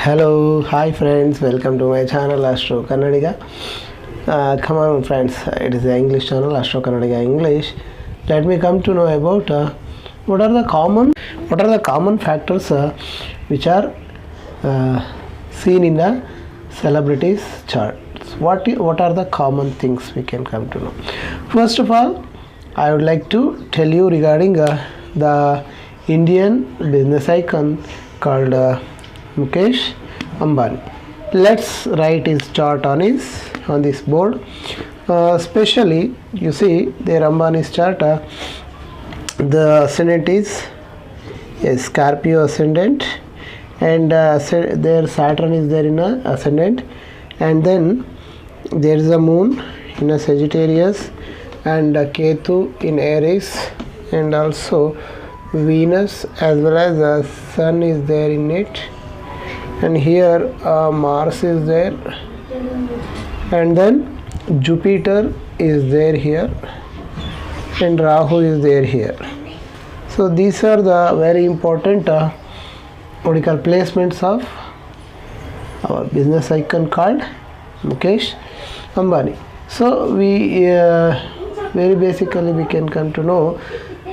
Hello, hi friends, welcome to my channel Astro Kannadiga. Come on friends, it is the English channel Astro Kannadiga English. Let me come to know about what are the common factors which are seen in the celebrities charts. What are the common things we can come to know? First of all, I would like to tell you regarding the Indian business icon called Mukesh Ambani. Let's write his chart on this board. Especially, you see their Ambani's chart. The ascendant is a Scorpio ascendant, and their Saturn is there in a ascendant, and then there is a Moon in a Sagittarius, and Ketu in Aries, and also Venus as well as the Sun is there in it, and here Mars is there, and then Jupiter is there here, and Rahu is there here. So these are the very important placements of our business icon called Mukesh Ambani. So we very basically we can come to know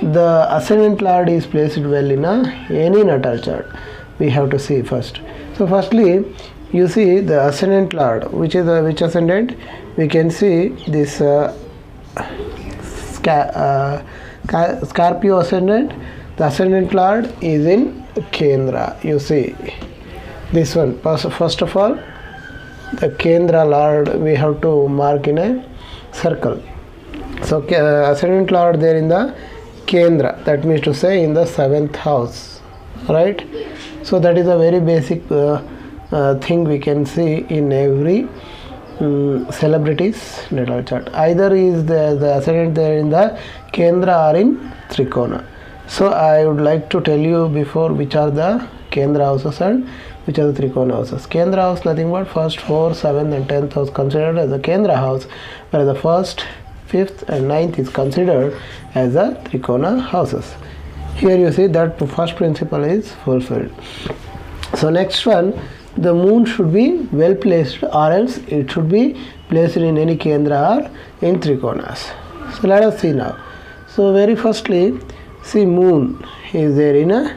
the ascendant lord is placed well in any natal chart. We have to see first. So firstly, you see the ascendant lord, which is which ascendant? We can see this Scorpio ascendant. The ascendant lord is in Kendra. You see this one. First of all, the Kendra lord we have to mark in a circle. So ascendant lord there in the Kendra, that means to say in the 7th house, right? So that is a very basic thing we can see in every celebrities natal chart. Either is the ascendant there in the Kendra or in Trikona. So I would like to tell you before which are the Kendra houses and which are the Trikona houses. Kendra house nothing but first, 4th, 7th and 10th house considered as a Kendra house, whereas the 1st, 5th and 9th is considered as a Trikona houses. Here you see that first principle is fulfilled. So next one, the moon should be well placed or else it should be placed in any Kendra or in Trikonas. So let us see now. So very firstly, see moon is there in a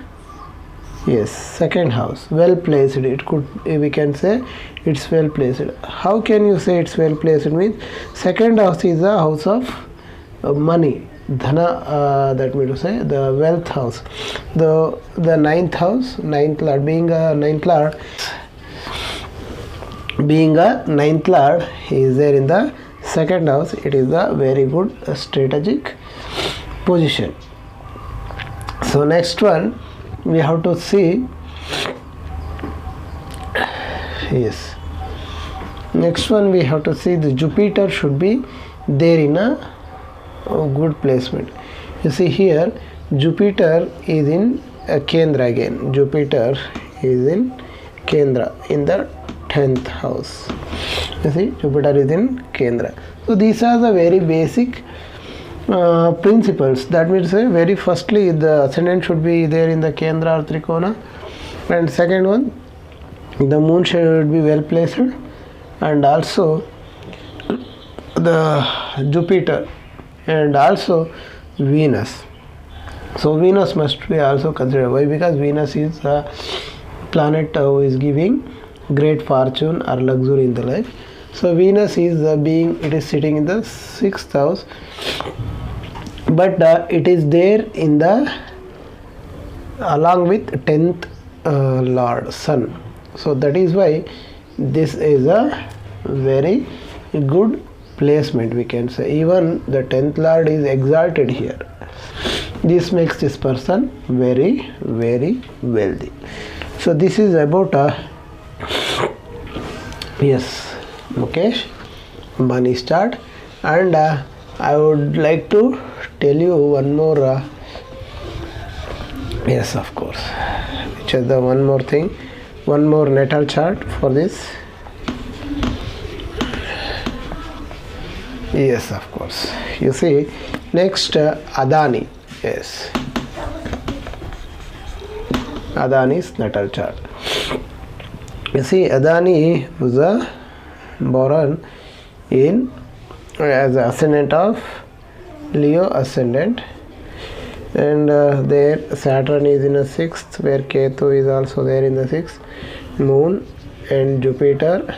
second house, well placed. It could, we can say it's well placed. How can you say it's well placed? It means second house is a house of money, dhana, that means to say the wealth house. The ninth house, ninth lord being a ninth lord is there in the second house. It is a very good strategic position. So next one we have to see, next one we have to see the Jupiter should be there in a good placement. You see here Jupiter is in Kendra again. Jupiter is in Kendra in the 10th house. You see Jupiter is in Kendra. So these are the very basic principles. That means very firstly the ascendant should be there in the Kendra or Trikona, and second one the moon should be well placed, and also the Jupiter and also Venus. So Venus must be also considered. Why? Because Venus is a planet who is giving great fortune or luxury in the life. So Venus is it is sitting in the 6th house, but it is there in the along with 10th lord Sun. So that is why this is a very good placement, we can say. Even the 10th lord is exalted here. This makes this person very, very wealthy. So this is about Mukesh Ambani's chart, and I would like to tell you one more of course, which is the one more thing, one more natal chart for this. Yes, of course. You see next Adani. Yes, Adani's natal chart. You see, Adani was born in as ascendant of Leo ascendant, and there Saturn is in the sixth, where Ketu is also there in the sixth, Moon and Jupiter,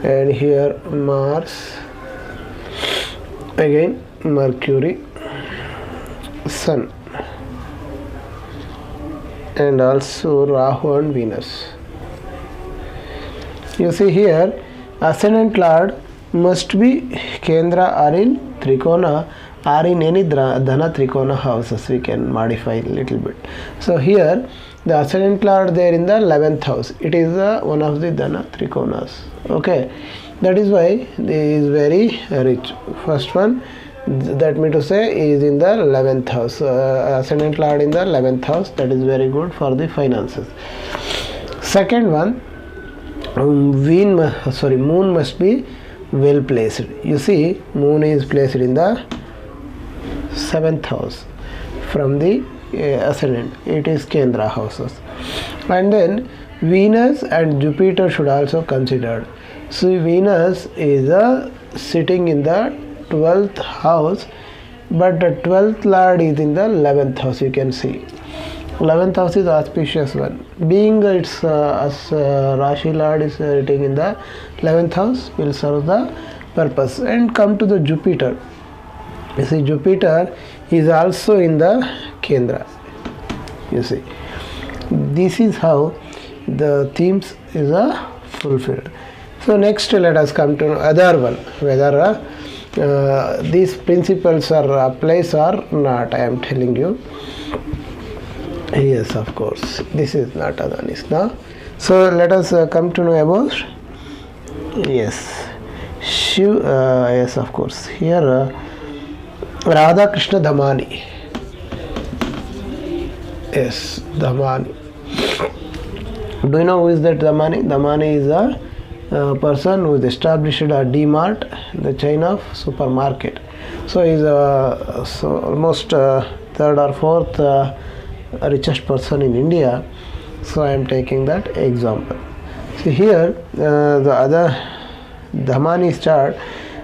and here Mars, again Mercury, Sun, and also Rahu and Venus. You see here, ascendant lord must be Kendra or in Trikona or in any Dhana Trikona houses. We can modify a little bit. So here the ascendant lord there in the 11th house. It is one of the Dhana Trikonas. Okay, that is why it is very rich. First one, that means to say, is in the 11th house. Ascendant lord in the 11th house. That is very good for the finances. Second one, moon must be well placed. You see, moon is placed in the 7th house from the ascendant. It is Kendra houses. And then Venus and Jupiter should also considered. So Venus is sitting in the 12th house, but the 12th lord is in the 11th house. You can see 11th house is auspicious one, being its Rashi lord is sitting in the 11th house, will serve the purpose. And come to the Jupiter. You see, Jupiter is also in the Kendra. You see, this is how the themes is fulfilled. So next let us come to other one, whether these principles are applies or not. I am telling you. Yes, of course, this is not Adani's now. So let us come to know about, yes, Shiv, yes, of course, here Radha Krishna Dhamani. Yes, Dhamani. Do you know who is that Dhamani? Dhamani is a person who is established a D-Mart, the chain of supermarket. So he is almost third or fourth richest person in India. So I am taking that example. See here, the other Dhamani chart,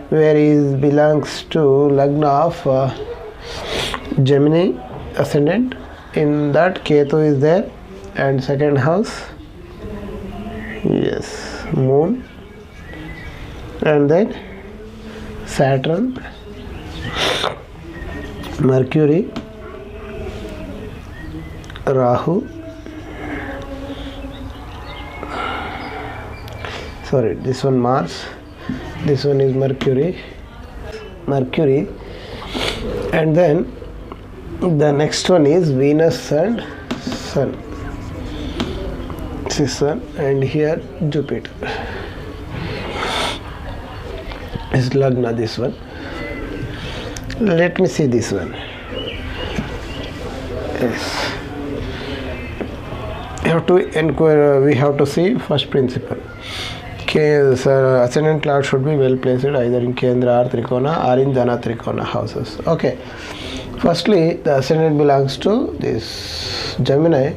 where he belongs to Lagna of Gemini ascendant. In that Ketu is there, and second house, yes, Moon, and then Saturn, Mercury, Rahu, sorry, this one Mars, this one is Mercury, and then the next one is Venus and Sun. This is Sun, and here Jupiter. Is Lagna, this one. Let me see this one. Yes. We have to see first principle. Ascendant lord should be well placed either in Kendra or Trikona or in Dhana Trikona houses. Okay. Firstly, the ascendant belongs to this Gemini.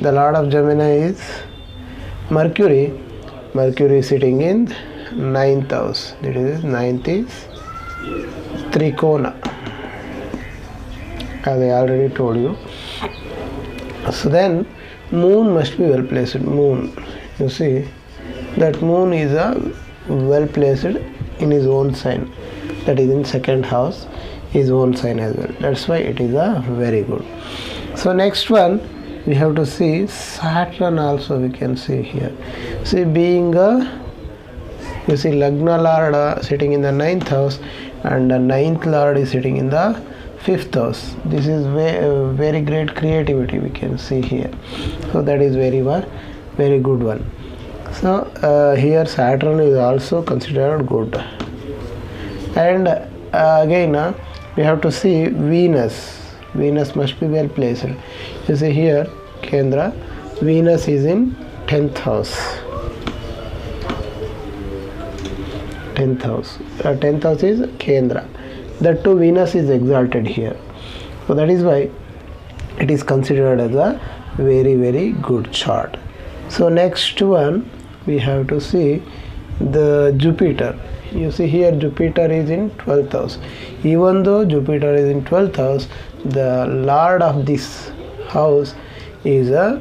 The lord of Gemini is Mercury. Mercury is sitting in 9th house. That is, 9th is Trikona, as I already told you. So then Moon must be well placed. Moon, you see, that Moon is well placed in his own sign, that is in second house, his own sign as well. That's why it is very good. So next one we have to see Saturn also. We can see here. See, being you see Lagna lord sitting in the 9th house, and the 9th lord is sitting in the 5th house. This is very great creativity we can see here. So that is very good one. So here Saturn is also considered good. And again we have to see Venus. Venus must be well placed. You see here Kendra, Venus is in 10th house. 10th house. 10th house is Kendra. That too, Venus is exalted here. So that is why it is considered as a very good chart. So next one, we have to see the Jupiter. You see here Jupiter is in 12th house. Even though Jupiter is in 12th house, the Lord of this house is there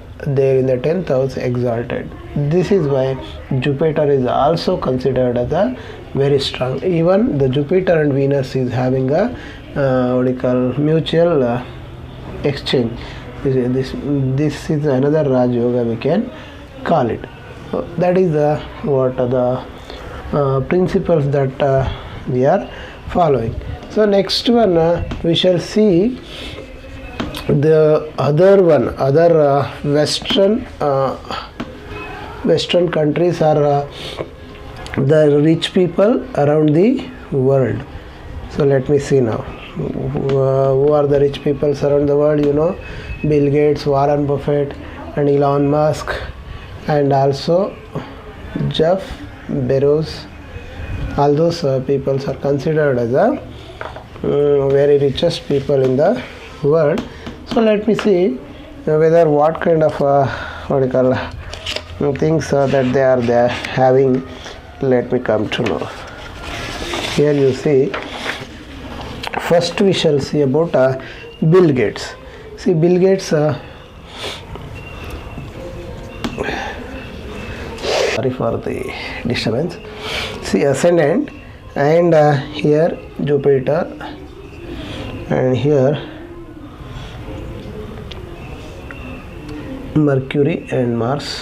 in the 10th house exalted. This is why Jupiter is also considered as a very strong. Even the Jupiter and Venus is having a what you call mutual exchange. This is another Raj Yoga, we can call it. So that is what are the principles that we are following. So next one we shall see the other western countries are the rich people around the world. So let me see now. Who are the rich people around the world? You know, Bill Gates, Warren Buffett, and Elon Musk, and also Jeff Bezos. All those people are considered as the very richest people in the world. So let me see whether what kind of what you call things that they are having. Let me come to know. Here you see. First we shall see about Bill Gates. See, Bill Gates sorry for the disturbance. See, ascendant, and here Jupiter, and here Mercury and Mars,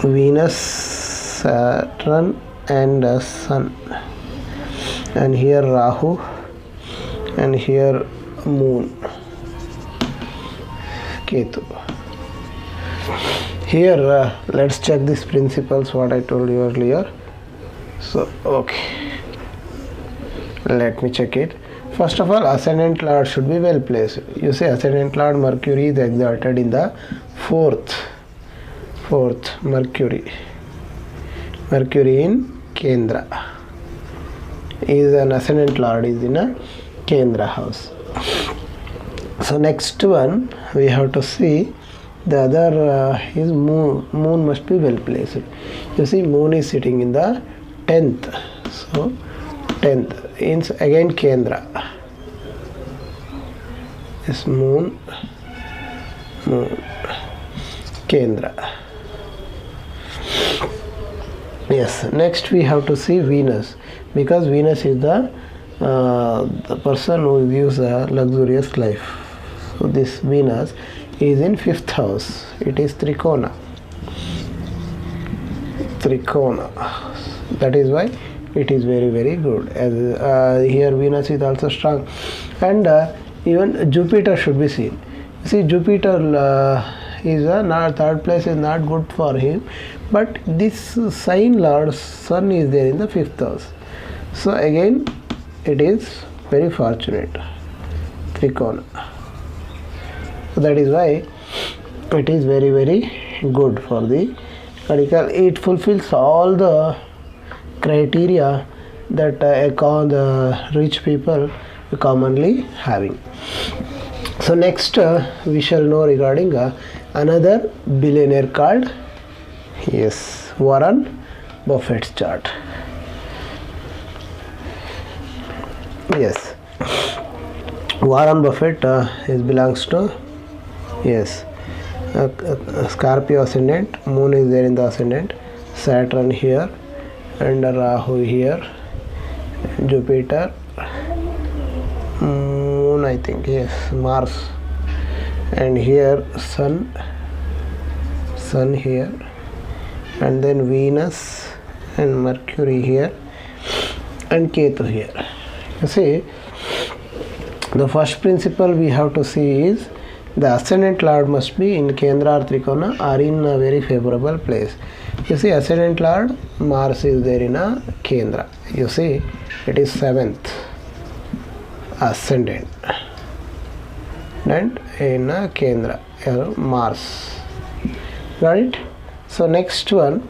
Venus, Saturn, and Sun, and here Rahu, and here Moon, Ketu. Here let's check these principles what I told you earlier. So okay, let me check it. First of all, ascendant lord should be well placed. You see, ascendant lord Mercury is exalted in the fourth Mercury in Kendra is an ascendant lord, is in a Kendra house. So next one we have to see the other is moon. Moon must be well placed. You see, moon is sitting in the 10th. So 10th is again Kendra. Is moon Kendra. Yes, next we have to see Venus, because Venus is the person who lives a luxurious life. So this Venus is in 5th house. It is Trikona. That is why it is very, very good. As here Venus is also strong, and even Jupiter should be seen. See, Jupiter is not third place is not good for him, but this sign lord Sun is there in the 5th house. So again it is very fortunate, Trikona. So that is why it is very, very good for the medical. It fulfills all the criteria that the rich people commonly having. So next we shall know regarding another billionaire called, yes, Warren Buffett's chart. Yes, Warren Buffett belongs to, yes, Scorpio ascendant. Moon is there in the ascendant. Saturn here, and Rahu here, Jupiter, Moon, I think, yes, Mars, and here Sun here, and then Venus and Mercury here, and Ketu here. You see, the first principle we have to see is the ascendant lord must be in Kendra or Trikona or in a very favorable place. You see, ascendant lord Mars is there in a Kendra. You see, it is 7th ascendant and in a Kendra, Mars. Got it? So next one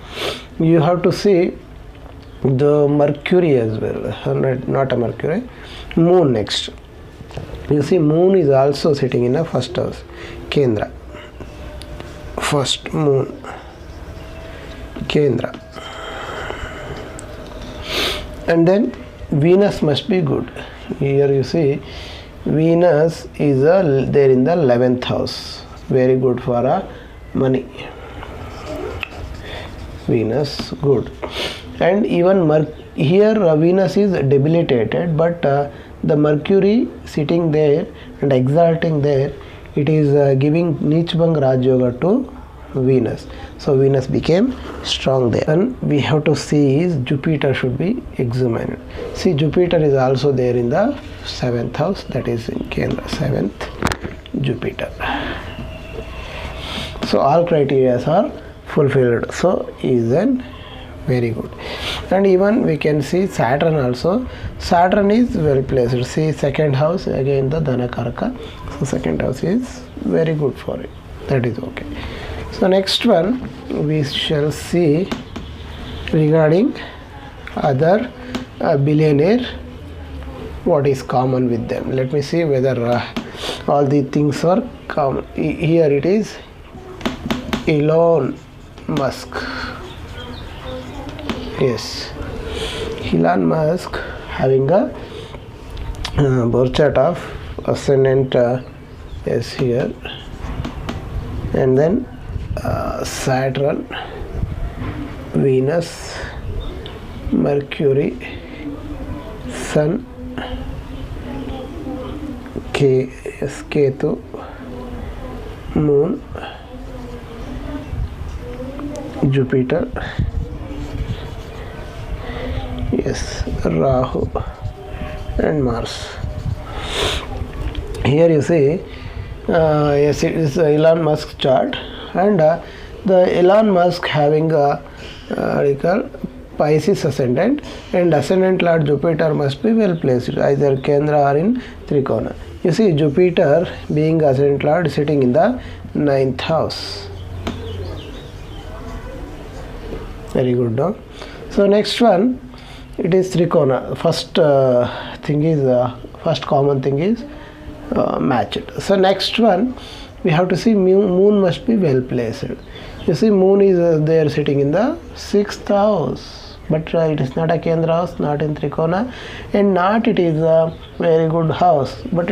you have to see the Mercury as well, not a Mercury, Moon next. You see, Moon is also sitting in a 1st house, Kendra. first moon, Kendra. And then Venus must be good. Here you see Venus is there in the 11th house, very good for money. Venus good. And even here Venus is debilitated, but the Mercury sitting there and exalting there, it is giving Nichbang Raj Yoga to Venus. So Venus became strong there. And we have to see is Jupiter should be examined. See, Jupiter is also there in the 7th house, that is in Kendra, 7th Jupiter. So all criteria are fulfilled. So is then very good. And even we can see Saturn also. Saturn is well placed. See, 2nd house again the Dhanakaraka. So 2nd house is very good for it. That is okay. So next one we shall see regarding other billionaire, what is common with them. Let me see whether all the things are common. Here it is Elon Musk. Yes, Elon Musk having a birth chart of ascendant is here, and then Saturn, Venus, Mercury, Sun, Ketu, Moon, Jupiter, yes, Rahu and Mars. Here you see yes, it is Elon Musk chart, and the Elon Musk having a Pisces ascendant, and ascendant Lord Jupiter must be well placed, either Kendra or in Trikona. You see Jupiter being ascendant Lord sitting in the 9th house. Very good, no? So next one, it is Trikona. First thing is first common thing is matched. So next one we have to see moon must be well placed. You see moon is there sitting in the 6th house, but it is not a Kendra house, not in Trikona, and not it is a very good house, but